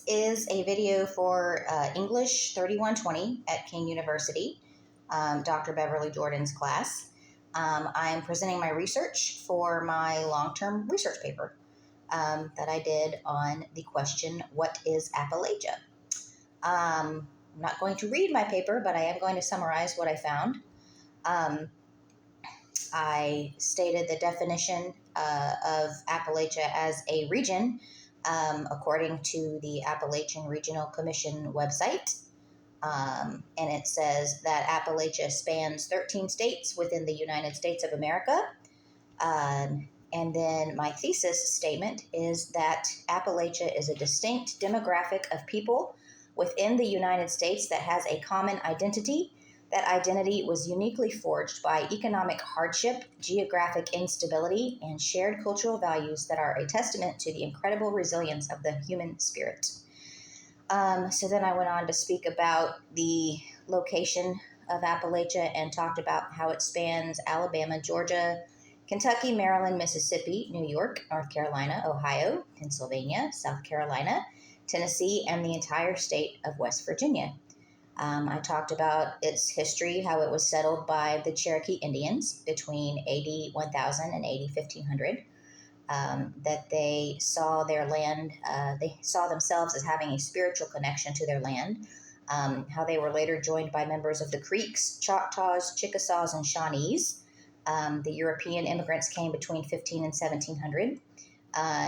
is a video for English 3120 at King University, Dr. Beverly Jordan's class. I am presenting my research for my long-term research paper that I did on the question, what is Appalachia? I'm not going to read my paper, but I am going to summarize what I found. I stated the definition of Appalachia as a region according to the Appalachian Regional Commission website. And it says that Appalachia spans 13 states within the United States of America. And then my thesis statement is that Appalachia is a distinct demographic of people within the United States that has a common identity. That identity was uniquely forged by economic hardship, geographic instability, and shared cultural values that are a testament to the incredible resilience of the human spirit. So then I went on to speak about the location of Appalachia and talked about how it spans Alabama, Georgia, Kentucky, Maryland, Mississippi, New York, North Carolina, Ohio, Pennsylvania, South Carolina, Tennessee, and the entire state of West Virginia. I talked about its history, how it was settled by the Cherokee Indians between AD 1000 and AD 1500, that they saw their land, they saw themselves as having a spiritual connection to their land, how they were later joined by members of the Creeks, Choctaws, Chickasaws, and Shawnees. The European immigrants came between 15 and 1700,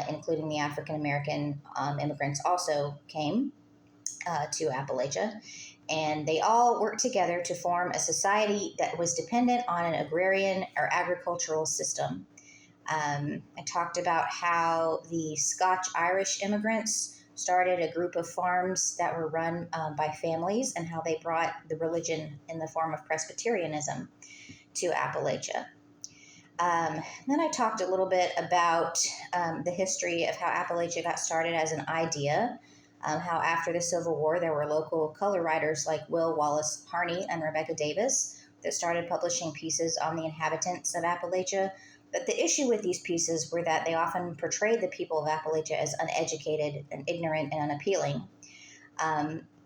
including the African American immigrants also came to Appalachia. And they all worked together to form a society that was dependent on an agrarian or agricultural system. I talked about how the Scotch-Irish immigrants started a group of farms that were run by families and how they brought the religion in the form of Presbyterianism to Appalachia. Then I talked a little bit about the history of how Appalachia got started as an idea. How after the Civil War, there were local color writers like Will Wallace Harney and Rebecca Davis that started publishing pieces on the inhabitants of Appalachia. But the issue with these pieces were that they often portrayed the people of Appalachia as uneducated and ignorant and unappealing,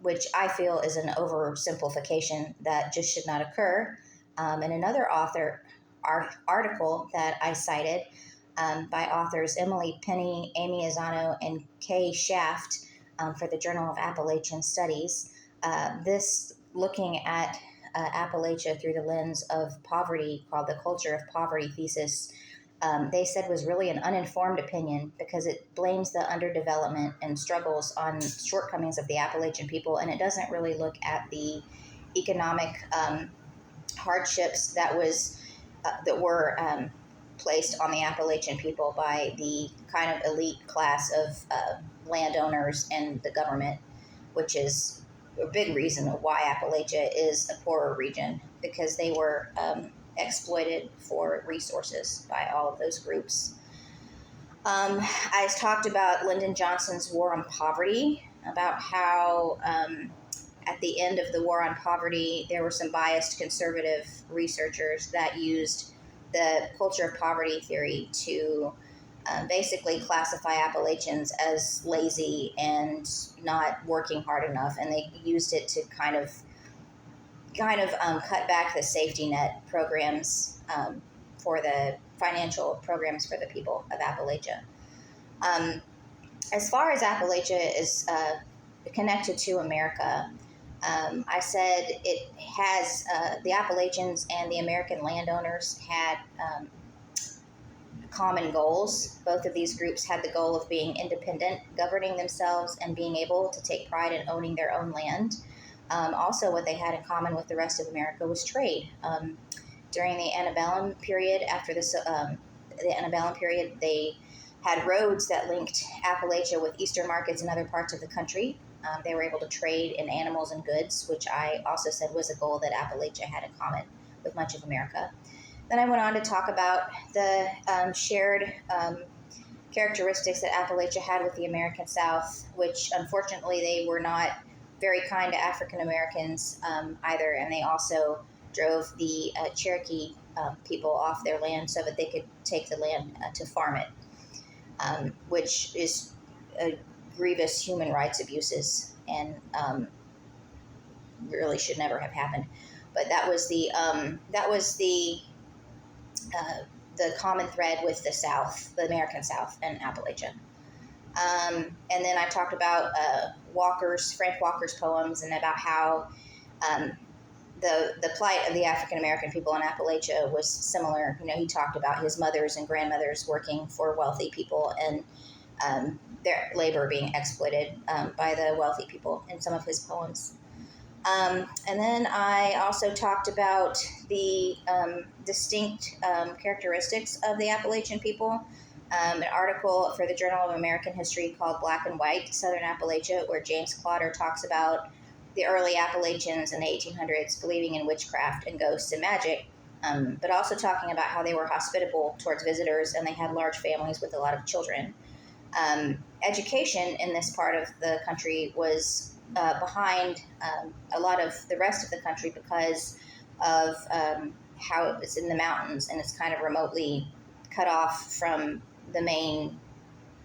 which I feel is an oversimplification that just should not occur. And another article that I cited by authors Emily Penny, Amy Azzano, and Kay Shaft, for the Journal of Appalachian Studies. This looking at Appalachia through the lens of poverty, called the Culture of Poverty thesis, they said was really an uninformed opinion because it blames the underdevelopment and struggles on shortcomings of the Appalachian people, and it doesn't really look at the economic hardships that were placed on the Appalachian people by the kind of elite class of landowners and the government, which is a big reason why Appalachia is a poorer region, because they were exploited for resources by all of those groups. I talked about Lyndon Johnson's War on Poverty, about how at the end of the War on Poverty, there were some biased conservative researchers that used the culture of poverty theory to basically classify Appalachians as lazy and not working hard enough, and they used it to kind of cut back the safety net programs for the financial programs for the people of Appalachia. As far as Appalachia is connected to America, I said it has the Appalachians and the American landowners had common goals. Both of these groups had the goal of being independent, governing themselves, and being able to take pride in owning their own land. Also, what they had in common with the rest of America was trade. During the antebellum period, the antebellum period, they had roads that linked Appalachia with eastern markets in other parts of the country. They were able to trade in animals and goods, which I also said was a goal that Appalachia had in common with much of America. Then I went on to talk about the shared characteristics that Appalachia had with the American South, which unfortunately they were not very kind to African Americans either, and they also drove the Cherokee people off their land so that they could take the land to farm it, which is grievous human rights abuses, and really should never have happened. But that was the common thread with the South, the American South, and Appalachia. And then I talked about Frank Walker's poems, and about how the plight of the African American people in Appalachia was similar. He talked about his mothers and grandmothers working for wealthy people, and their labor being exploited by the wealthy people in some of his poems. And then I also talked about the distinct characteristics of the Appalachian people. An article for the Journal of American History called Black and White, Southern Appalachia, where James Clotter talks about the early Appalachians in the 1800s believing in witchcraft and ghosts and magic, but also talking about how they were hospitable towards visitors and they had large families with a lot of children. Education in this part of the country was behind a lot of the rest of the country because of how it's in the mountains and it's kind of remotely cut off from the main.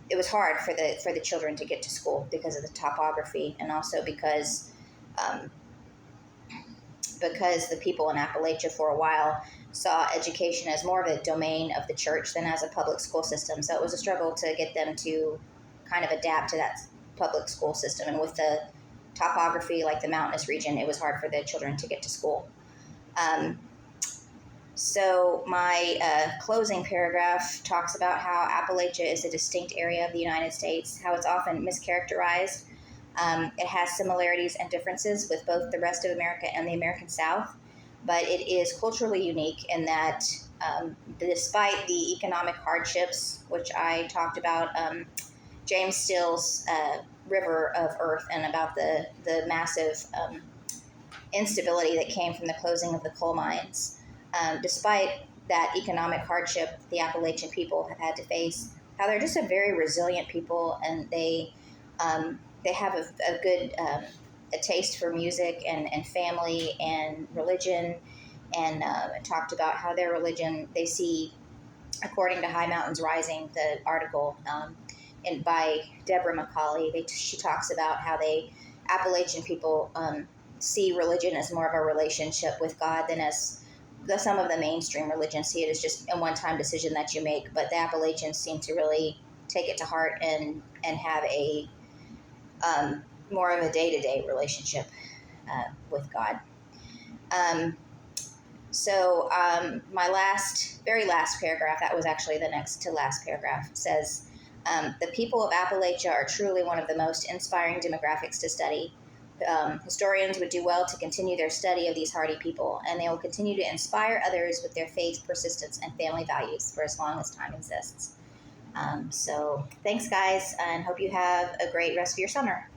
It was hard for the children to get to school because of the topography, and also because the people in Appalachia for a while saw education as more of a domain of the church than as a public school system. So it was a struggle to get them to kind of adapt to that public school system. And with the topography, like the mountainous region, it was hard for the children to get to school. So my closing paragraph talks about how Appalachia is a distinct area of the United States, how it's often mischaracterized. It has similarities and differences with both the rest of America and the American South, but it is culturally unique in that despite the economic hardships, which I talked about, James Still's River of Earth, and about the massive instability that came from the closing of the coal mines. Despite that economic hardship the Appalachian people have had to face, how they're just a very resilient people, and they have a good a taste for music and family and religion, and talked about how their religion, they see, according to High Mountains Rising, the article and by Deborah McCauley, she talks about how Appalachian people see religion as more of a relationship with God than as some of the mainstream religions see it as just a one-time decision that you make. But the Appalachians seem to really take it to heart and have a more of a day-to-day relationship with God. So my very last paragraph, that was actually the next to last paragraph, says, the people of Appalachia are truly one of the most inspiring demographics to study. Historians would do well to continue their study of these hardy people, and they will continue to inspire others with their faith, persistence, and family values for as long as time exists. So thanks, guys, and hope you have a great rest of your summer.